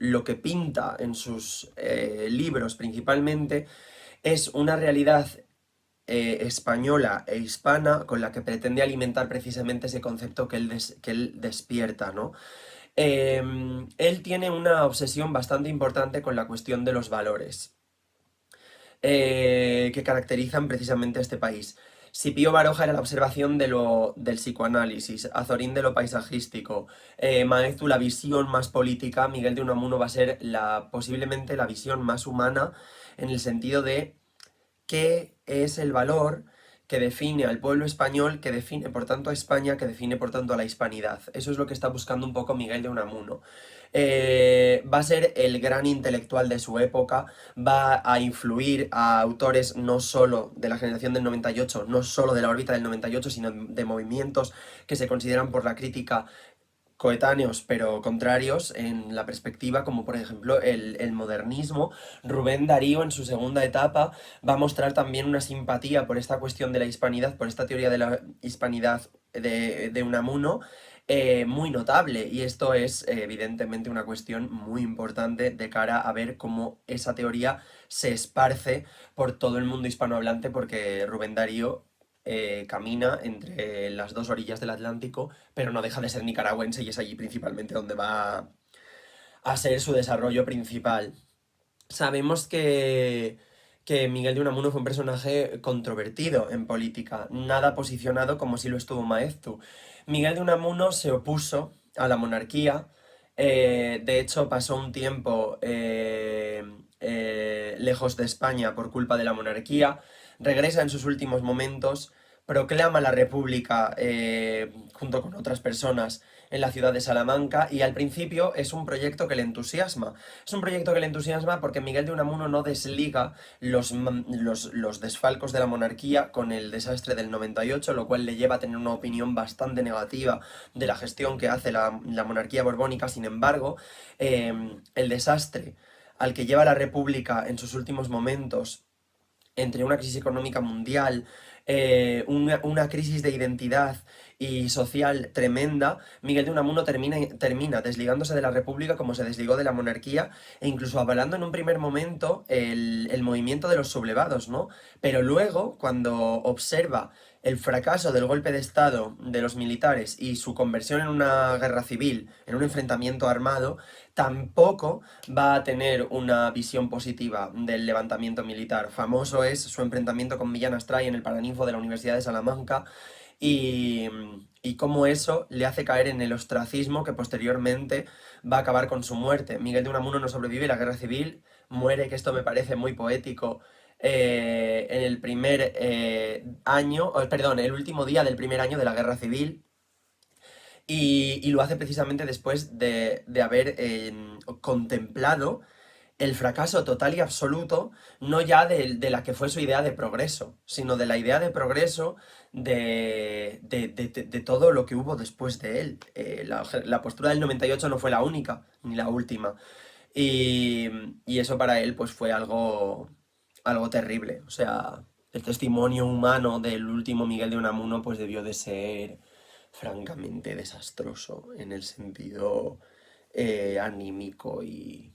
lo que pinta en sus libros principalmente es una realidad española e hispana con la que pretende alimentar precisamente ese concepto que él despierta, ¿no? Él tiene una obsesión bastante importante con la cuestión de los valores que caracterizan precisamente a este país. Si Pío Baroja era la observación del psicoanálisis, Azorín de lo paisajístico, Maeztu la visión más política, Miguel de Unamuno va a ser posiblemente la visión más humana, en el sentido de qué es el valor que define al pueblo español, que define por tanto a España, que define por tanto a la hispanidad. Eso es lo que está buscando un poco Miguel de Unamuno. Va a ser el gran intelectual de su época, va a influir a autores no solo de la generación del 98, no solo de la órbita del 98, sino de movimientos que se consideran por la crítica coetáneos pero contrarios en la perspectiva, como por ejemplo el modernismo. Rubén Darío en su segunda etapa va a mostrar también una simpatía por esta cuestión de la hispanidad, por esta teoría de la hispanidad de Unamuno, muy notable, y esto es evidentemente una cuestión muy importante de cara a ver cómo esa teoría se esparce por todo el mundo hispanohablante, porque Rubén Darío camina entre las dos orillas del Atlántico, pero no deja de ser nicaragüense y es allí principalmente donde va a ser su desarrollo principal. Sabemos que Miguel de Unamuno fue un personaje controvertido en política, nada posicionado como si lo estuvo Maeztu. Miguel de Unamuno se opuso a la monarquía, de hecho pasó un tiempo lejos de España por culpa de la monarquía, regresa en sus últimos momentos, proclama la República junto con otras personas en la ciudad de Salamanca y al principio es un proyecto que le entusiasma. Es un proyecto que le entusiasma porque Miguel de Unamuno no desliga los desfalcos de la monarquía con el desastre del 98, lo cual le lleva a tener una opinión bastante negativa de la gestión que hace la monarquía borbónica. Sin embargo, el desastre al que lleva la República en sus últimos momentos, entre una crisis económica mundial, una crisis de identidad y social tremenda, Miguel de Unamuno termina desligándose de la República como se desligó de la monarquía e incluso avalando en un primer momento el movimiento de los sublevados, ¿no? Pero luego, cuando observa el fracaso del golpe de Estado de los militares y su conversión en una guerra civil, en un enfrentamiento armado, tampoco va a tener una visión positiva del levantamiento militar. Famoso es su enfrentamiento con Millán Astray en el Paraninfo de la Universidad de Salamanca y, y cómo eso le hace caer en el ostracismo que posteriormente va a acabar con su muerte. Miguel de Unamuno no sobrevive a la guerra civil, muere, que esto me parece muy poético, en el primer perdón, el último día del primer año de la guerra civil. Y lo hace precisamente después de haber contemplado el fracaso total y absoluto, no ya de la que fue su idea de progreso, sino de la idea de progreso de todo lo que hubo después de él. La postura del 98 no fue la única, ni la última. Y, y eso para él pues fue algo terrible. O sea, el testimonio humano del último Miguel de Unamuno pues debió de ser francamente desastroso en el sentido anímico y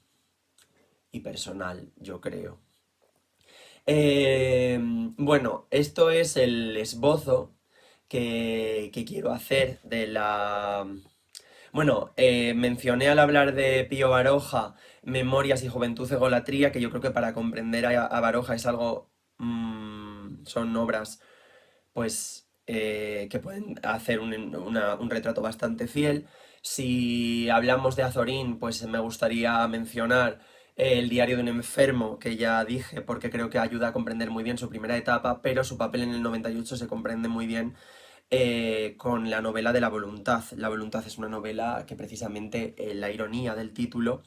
personal, yo creo. Bueno, esto es el esbozo que quiero hacer de la... Bueno, mencioné al hablar de Pío Baroja, Memorias y Juventud Egolatría, que yo creo que para comprender a Baroja es algo... son obras pues que pueden hacer un retrato bastante fiel. Si hablamos de Azorín, pues me gustaría mencionar el diario de un enfermo, que ya dije, porque creo que ayuda a comprender muy bien su primera etapa, pero su papel en el 98 se comprende muy bien con la novela de La Voluntad. La Voluntad es una novela que precisamente la ironía del título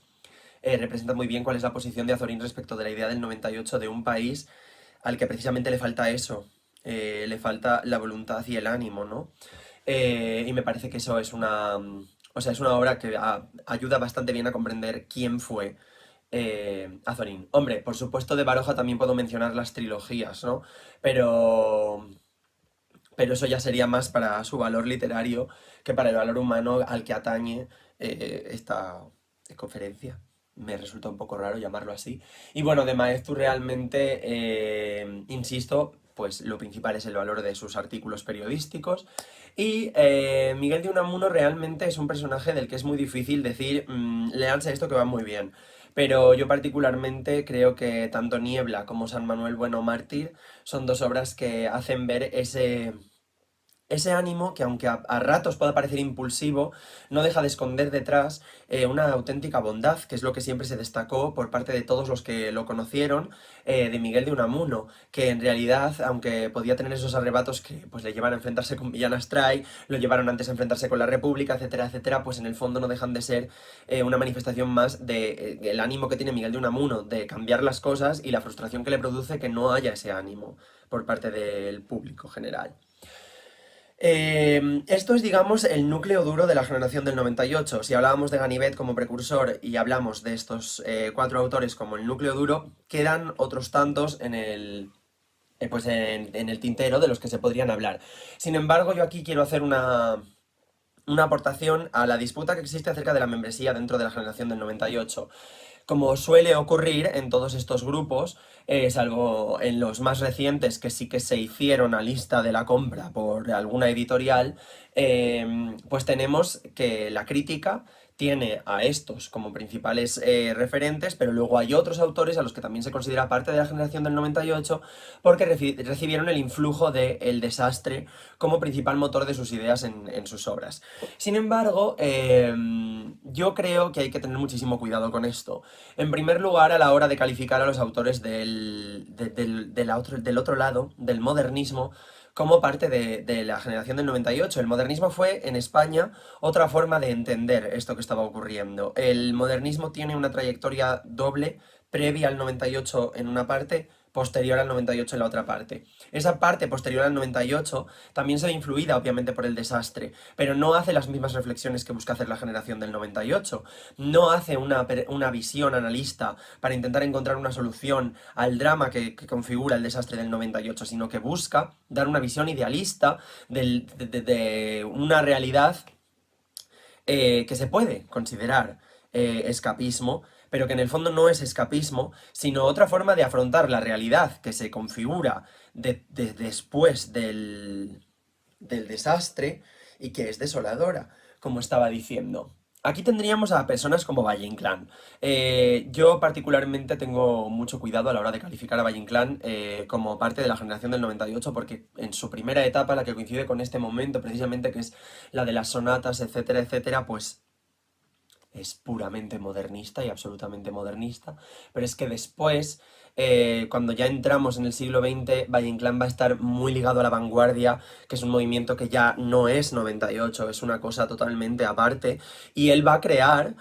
representa muy bien cuál es la posición de Azorín respecto de la idea del 98 de un país al que precisamente le falta eso, le falta la voluntad y el ánimo, ¿no? Y me parece que eso es o sea, es una obra que ayuda bastante bien a comprender quién fue Azorín. Hombre, por supuesto de Baroja también puedo mencionar las trilogías, ¿no? Pero, pero eso ya sería más para su valor literario que para el valor humano al que atañe esta conferencia. Me resulta un poco raro llamarlo así. Y bueno, de Maeztu realmente, insisto, pues lo principal es el valor de sus artículos periodísticos. Y Miguel de Unamuno realmente es un personaje del que es muy difícil decir, léanse esto que va muy bien. Pero yo particularmente creo que tanto Niebla como San Manuel Bueno Mártir son dos obras que hacen ver ese ánimo que aunque a ratos pueda parecer impulsivo, no deja de esconder detrás una auténtica bondad, que es lo que siempre se destacó por parte de todos los que lo conocieron, de Miguel de Unamuno, que en realidad, aunque podía tener esos arrebatos que pues, le llevan a enfrentarse con Millán Astray, lo llevaron antes a enfrentarse con la República, etcétera, etcétera, pues en el fondo no dejan de ser una manifestación más de el ánimo que tiene Miguel de Unamuno de cambiar las cosas y la frustración que le produce que no haya ese ánimo por parte del público general. Esto es, digamos, el núcleo duro de la generación del 98. Si hablábamos de Ganivet como precursor y hablamos de estos cuatro autores como el núcleo duro, quedan otros tantos pues en el tintero de los que se podrían hablar. Sin embargo, yo aquí quiero hacer una aportación a la disputa que existe acerca de la membresía dentro de la generación del 98. Como suele ocurrir en todos estos grupos, salvo en los más recientes que sí que se hicieron a lista de la compra por alguna editorial, pues tenemos que la crítica tiene a estos como principales referentes, pero luego hay otros autores a los que también se considera parte de la generación del 98 porque recibieron el influjo del desastre como principal motor de sus ideas en sus obras. Sin embargo, yo creo que hay que tener muchísimo cuidado con esto. En primer lugar, a la hora de calificar a los autores del otro lado, del modernismo, como parte de la generación del 98. El modernismo fue, en España, otra forma de entender esto que estaba ocurriendo. El modernismo tiene una trayectoria doble, previa al 98 en una parte, posterior al 98 en la otra parte. Esa parte posterior al 98 también se ve influida, obviamente, por el desastre, pero no hace las mismas reflexiones que busca hacer la generación del 98. No hace una visión analista para intentar encontrar una solución al drama que configura el desastre del 98, sino que busca dar una visión idealista de una realidad que se puede considerar escapismo, pero que en el fondo no es escapismo, sino otra forma de afrontar la realidad que se configura después del desastre y que es desoladora, como estaba diciendo. Aquí tendríamos a personas como Valle Inclán. Yo particularmente tengo mucho cuidado a la hora de calificar a Valle Inclán como parte de la generación del 98 porque en su primera etapa, la que coincide con este momento precisamente, que es la de las sonatas, etcétera, etcétera, pues es puramente modernista y absolutamente modernista, pero es que después, cuando ya entramos en el siglo XX, Valle Inclán va a estar muy ligado a la vanguardia, que es un movimiento que ya no es 98, es una cosa totalmente aparte, y él va a crear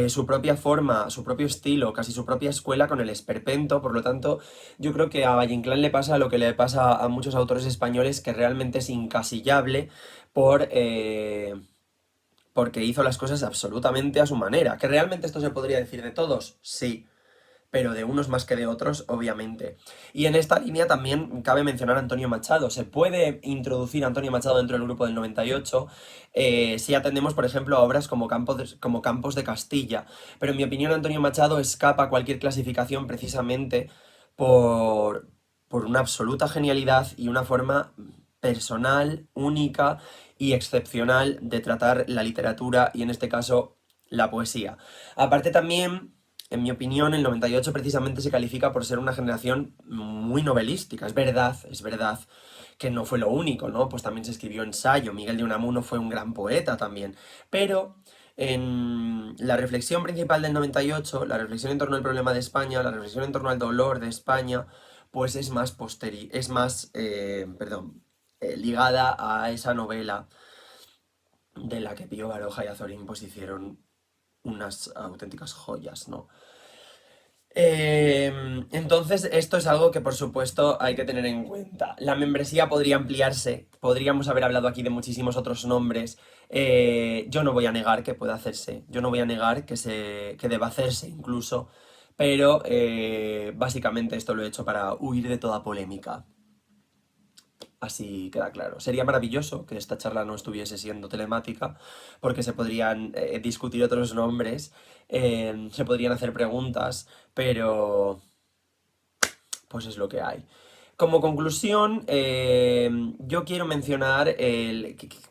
su propia forma, su propio estilo, casi su propia escuela con el esperpento. Por lo tanto, yo creo que a Valle Inclán le pasa lo que le pasa a muchos autores españoles, que realmente es incasillable por... porque hizo las cosas absolutamente a su manera. ¿Que realmente esto se podría decir de todos? Sí, pero de unos más que de otros, obviamente. Y en esta línea también cabe mencionar a Antonio Machado. Se puede introducir a Antonio Machado dentro del grupo del 98 si atendemos, por ejemplo, a obras como Campos de Castilla. Pero en mi opinión, Antonio Machado escapa a cualquier clasificación precisamente por, por una absoluta genialidad y una forma personal, única y excepcional de tratar la literatura y en este caso la poesía. Aparte también, en mi opinión, el 98 precisamente se califica por ser una generación muy novelística. Es verdad que no fue lo único, ¿no? Pues también se escribió ensayo, Miguel de Unamuno fue un gran poeta también, pero en la reflexión principal del 98, la reflexión en torno al problema de España, la reflexión en torno al dolor de España, pues es más ligada a esa novela de la que Pío Baroja y Azorín pues hicieron unas auténticas joyas, ¿no? Entonces, esto es algo que por supuesto hay que tener en cuenta. La membresía podría ampliarse, podríamos haber hablado aquí de muchísimos otros nombres. Yo no voy a negar que pueda hacerse, yo no voy a negar que deba hacerse incluso, pero básicamente esto lo he hecho para huir de toda polémica. Así queda claro. Sería maravilloso que esta charla no estuviese siendo telemática, porque se podrían discutir otros nombres, se podrían hacer preguntas, pero pues es lo que hay. Como conclusión, yo quiero mencionar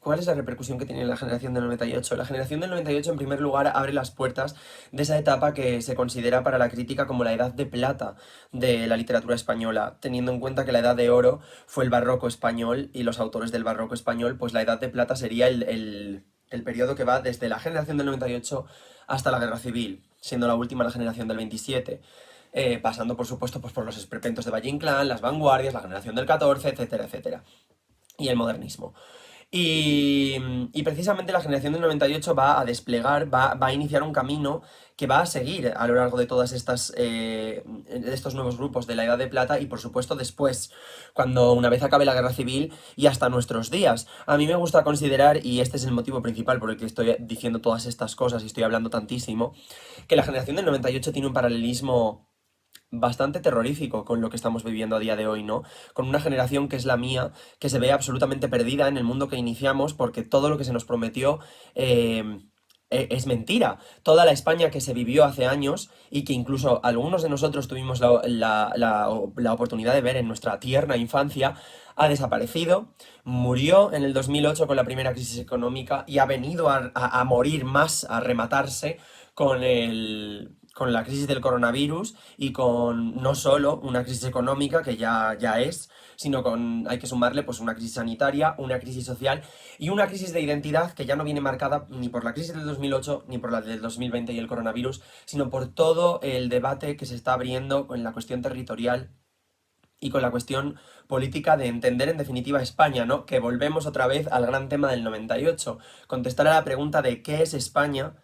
cuál es la repercusión que tiene la generación del 98. La generación del 98, en primer lugar, abre las puertas de esa etapa que se considera para la crítica como la edad de plata de la literatura española, teniendo en cuenta que la edad de oro fue el barroco español y los autores del barroco español, pues la edad de plata sería el periodo que va desde la generación del 98 hasta la Guerra Civil, siendo la última la generación del 27. Pasando por supuesto pues, por los esperpentos de Valle Inclán, las vanguardias, la generación del 14, etcétera, etcétera. Y el modernismo. Y precisamente la generación del 98 va a desplegar, va a iniciar un camino que va a seguir a lo largo de todas de estos nuevos grupos de la Edad de Plata y por supuesto después, cuando una vez acabe la Guerra Civil y hasta nuestros días. A mí me gusta considerar, y este es el motivo principal por el que estoy diciendo todas estas cosas y estoy hablando tantísimo, que la generación del 98 tiene un paralelismo bastante terrorífico con lo que estamos viviendo a día de hoy, ¿no? Con una generación que es la mía, que se ve absolutamente perdida en el mundo que iniciamos porque todo lo que se nos prometió es mentira. Toda la España que se vivió hace años y que incluso algunos de nosotros tuvimos la oportunidad de ver en nuestra tierna infancia, ha desaparecido, murió en el 2008 con la primera crisis económica y ha venido a morir más, a rematarse con la crisis del coronavirus y con no solo una crisis económica que ya es, sino hay que sumarle pues una crisis sanitaria, una crisis social y una crisis de identidad que ya no viene marcada ni por la crisis del 2008 ni por la del 2020 y el coronavirus, sino por todo el debate que se está abriendo con la cuestión territorial y con la cuestión política de entender en definitiva España, ¿no? Que volvemos otra vez al gran tema del 98, contestar a la pregunta de qué es España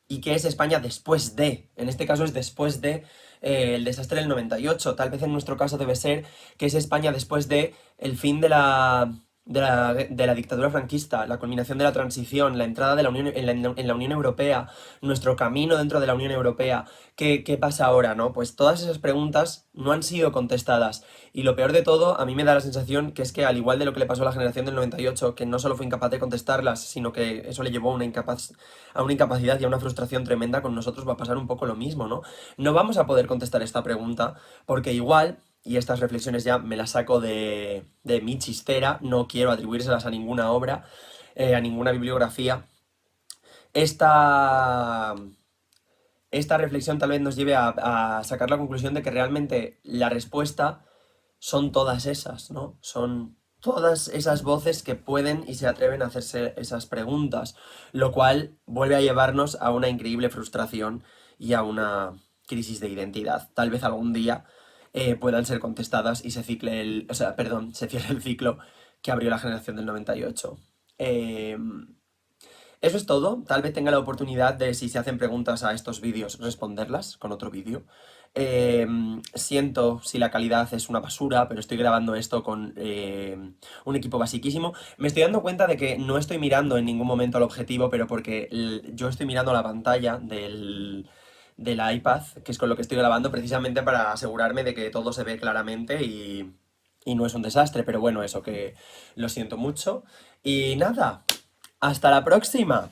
y qué es España después de. En este caso es después de el desastre del 98. Tal vez en nuestro caso debe ser qué es España después de el fin de la dictadura franquista, la culminación de la transición, la entrada de la Unión, en la Unión Europea, nuestro camino dentro de la Unión Europea. ¿Qué pasa ahora, no? Pues todas esas preguntas no han sido contestadas. Y lo peor de todo, a mí me da la sensación que es que, al igual de lo que le pasó a la generación del 98, que no solo fue incapaz de contestarlas, sino que eso le llevó a una incapacidad y a una frustración tremenda, con nosotros va a pasar un poco lo mismo, ¿no? No vamos a poder contestar esta pregunta porque igual, y estas reflexiones ya me las saco de mi chistera, no quiero atribuírselas a ninguna obra, a ninguna bibliografía, esta, esta reflexión tal vez nos lleve a sacar la conclusión de que realmente la respuesta son todas esas, ¿no? Son todas esas voces que pueden y se atreven a hacerse esas preguntas, lo cual vuelve a llevarnos a una increíble frustración y a una crisis de identidad. Tal vez algún día puedan ser contestadas y o sea, perdón, se cierre el ciclo que abrió la generación del 98. Eh, Eso es todo. Tal vez tenga la oportunidad de, si se hacen preguntas a estos vídeos, responderlas con otro vídeo. Eh, Siento si la calidad es una basura, pero estoy grabando esto con un equipo basiquísimo. Me estoy dando cuenta de que no estoy mirando en ningún momento al objetivo, pero porque yo estoy mirando la pantalla del iPad, que es con lo que estoy grabando, precisamente para asegurarme de que todo se ve claramente y no es un desastre. Pero bueno, eso que lo siento mucho. Y nada, hasta la próxima.